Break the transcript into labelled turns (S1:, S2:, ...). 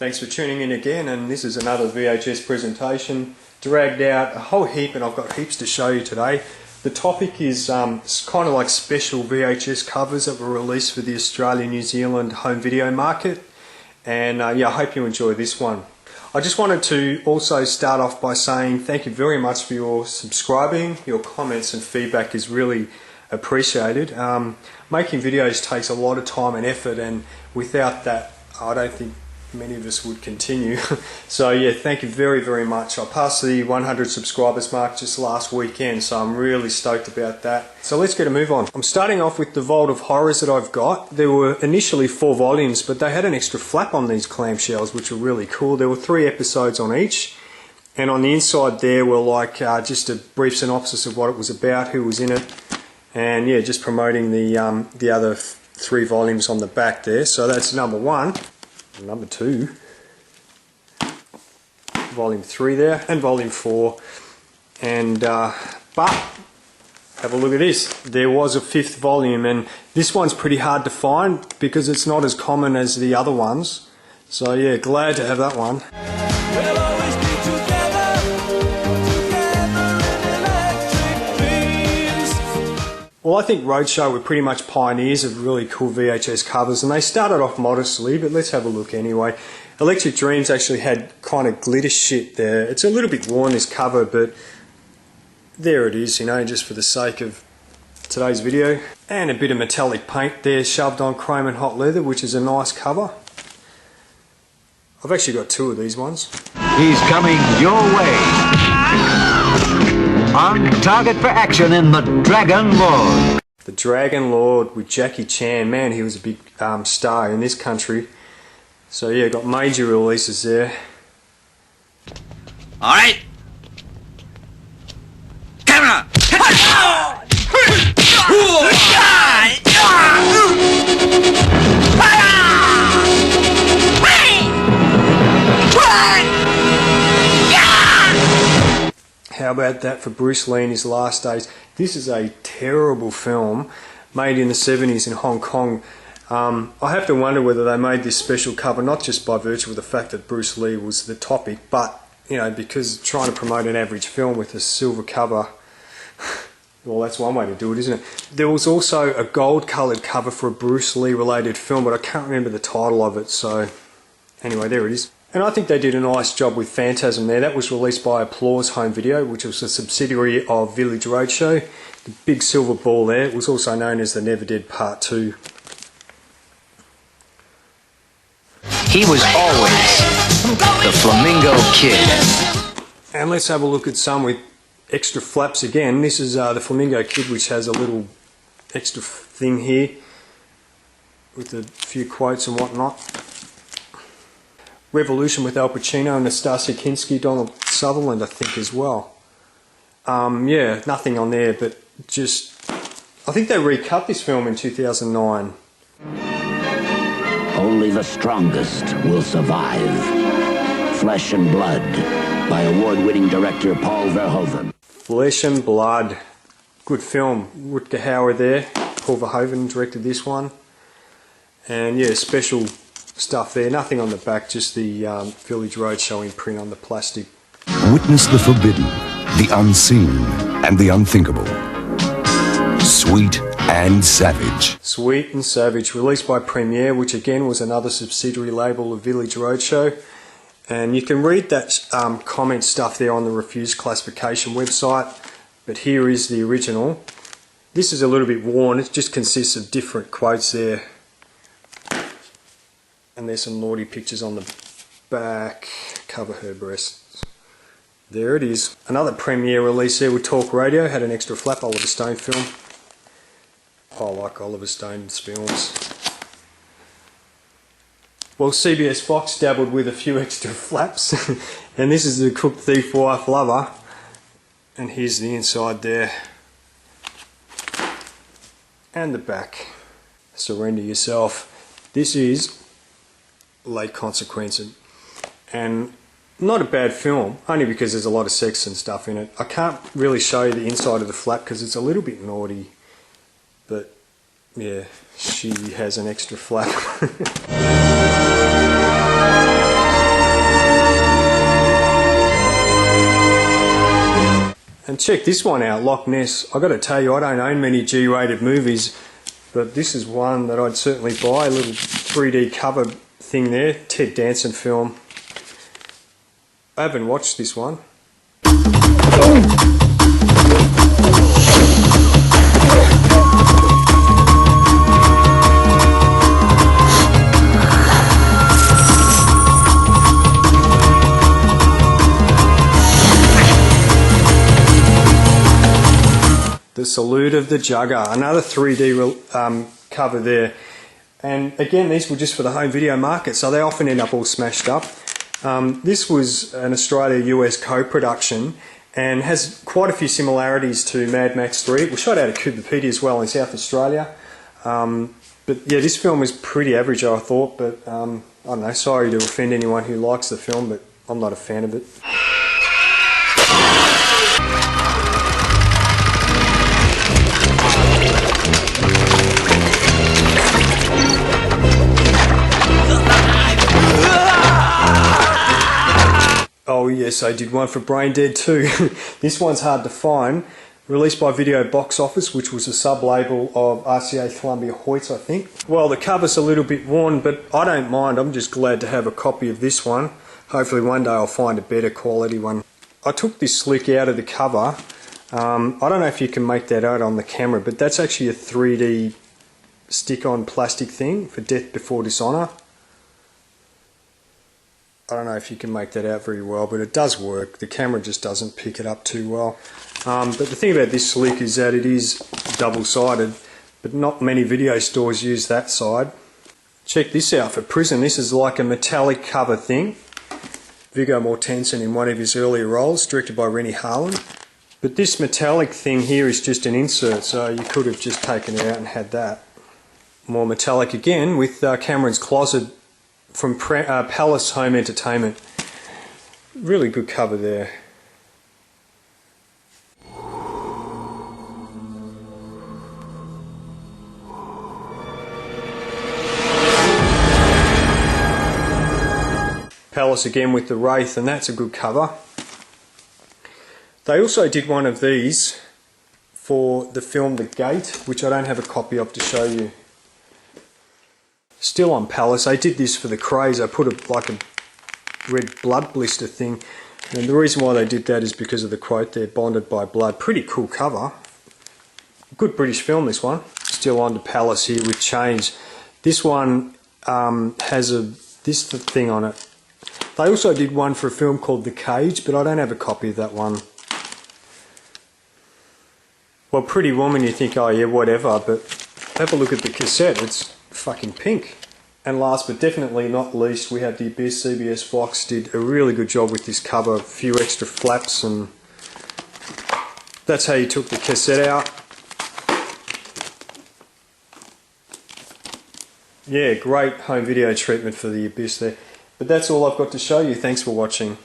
S1: Thanks for tuning in again, and this is another VHS presentation. Dragged out a whole heap, and I've got heaps to show you today. The topic is kind of like special VHS covers that were released for the Australia-New Zealand home video market, and yeah, I hope you enjoy this one. I just wanted to also start off by saying thank you very much for your subscribing. Your comments and feedback is really appreciated. Making videos takes a lot of time and effort, and without that I don't think many of us would continue. So yeah, thank you very much. I passed the 100 subscribers mark just last weekend, so I'm really stoked about that. So let's get a move on. I'm starting off with the Vault of Horrors that I've got. There were initially 4 volumes, but they had an extra flap on these clamshells, which were really cool. There were 3 episodes on each, and on the inside there were like just a brief synopsis of what it was about, who was in it, and yeah, just promoting the other 3 volumes on the back there. So that's number 1. Number 2, volume 3 there, and volume 4, and but have a look at this. There was a 5th volume, and this one's pretty hard to find because it's not as common as the other ones. So yeah, glad to have that one. We'll always be together in electric dreams. Well, I think Roadshow were pretty much pioneers of really cool VHS covers, and they started off modestly, but let's have a look anyway. Electric Dreams actually had kind of glitter shit there. It's a little bit worn, this cover, but there it is, you know, just for the sake of today's video. And a bit of metallic paint there shoved on chrome and hot leather, which is a nice cover. I've actually got 2 of these ones.
S2: He's coming your way. On target for action in The Dragon Lord.
S1: The Dragon Lord with Jackie Chan. Man, he was a big star in this country. So yeah, got major releases there.
S3: Alright. Camera!
S1: How about that for Bruce Lee in his last days? This is a terrible film made in the 70s in Hong Kong. I have to wonder whether they made this special cover not just by virtue of the fact that Bruce Lee was the topic, but you know, because trying to promote an average film with a silver cover, well, that's one way to do it, isn't it? There was also a gold coloured cover for a Bruce Lee related film, but I can't remember the title of it, so anyway, there it is. And I think they did a nice job with Phantasm there. That was released by Applause Home Video, which was a subsidiary of Village Roadshow. The big silver ball there was also known as the Never Dead Part 2.
S2: He was always the Flamingo Kid.
S1: And let's have a look at some with extra flaps again. This is the Flamingo Kid, which has a little extra thing here with a few quotes and whatnot. Revolution with Al Pacino, Nastasia Kinski, Donald Sutherland, I think, as well. Yeah, nothing on there, but just... I think they recut this film in 2009.
S4: Only the strongest will survive. Flesh and Blood by award-winning director Paul Verhoeven.
S1: Flesh and Blood. Good film. Rutger Hauer there. Paul Verhoeven directed this one. And yeah, special stuff there. Nothing on the back, just the Village Roadshow imprint on the plastic.
S5: Witness the forbidden, the unseen, and the unthinkable. Sweet and Savage.
S1: Sweet and Savage, released by Premiere, which again was another subsidiary label of Village Roadshow. And you can read that comment stuff there on the Refused Classification website, but here is the original. This is a little bit worn, it just consists of different quotes there. And there's some naughty pictures on the back. Cover her breasts. There it is. Another Premiere release there with Talk Radio. Had an extra flap, Oliver Stone film. I like Oliver Stone's films. Well, CBS Fox dabbled with a few extra flaps. And this is the Cook Thief Wife Lover. And here's the inside there. And the back. Surrender Yourself. This is Late Consequence, and not a bad film, only because there's a lot of sex and stuff in it. I can't really show you the inside of the flap because it's a little bit naughty, but yeah, she has an extra flap. And check this one out, Loch Ness. I've got to tell you, I don't own many G-rated movies, but this is one that I'd certainly buy. A little 3D cover thing there, Ted Danson film. I haven't watched this one. The Salute of the Jugger, another 3D cover there. And again, these were just for the home video market, so they often end up all smashed up. This was an Australia-US co-production and has quite a few similarities to Mad Max 3. It was shot out of Cooper Pedy as well in South Australia. But yeah, this film was pretty average, I thought, but I don't know, sorry to offend anyone who likes the film, but I'm not a fan of it. Oh yes, I did one for Braindead too. This one's hard to find. Released by Video Box Office, which was a sub-label of RCA Columbia Hoyts, I think. Well, the cover's a little bit worn, but I don't mind. I'm just glad to have a copy of this one. Hopefully one day I'll find a better quality one. I took this slick out of the cover. I don't know if you can make that out on the camera, but that's actually a 3D stick-on plastic thing for Death Before Dishonor. I don't know if you can make that out very well, but it does work. The camera just doesn't pick it up too well. But the thing about this slick is that it is double-sided, but not many video stores use that side. Check this out for Prison. This is like a metallic cover thing. Viggo Mortensen in one of his earlier roles, directed by Rennie Harlan. But this metallic thing here is just an insert, so you could have just taken it out and had that. More metallic again with Cameron's Closet from Palace Home Entertainment. Really good cover there. Palace again with the Wraith, and that's a good cover. They also did one of these for the film The Gate, which I don't have a copy of to show you. Still on Palace, I did this for the Krays. I put like a red blood blister thing, and the reason why they did that is because of the quote there, bonded by blood. Pretty cool cover. Good British film, this one. Still on to Palace here with chains. This one has this thing on it. They also did one for a film called The Cage, but I don't have a copy of that one. Well, Pretty Woman, you think, oh yeah, whatever, but have a look at the cassette. It's fucking pink. And last but definitely not least, we have The Abyss. CBS Fox did a really good job with this cover, a few extra flaps, and that's how you took the cassette out. Yeah, great home video treatment for The Abyss there. But that's all I've got to show you. Thanks for watching.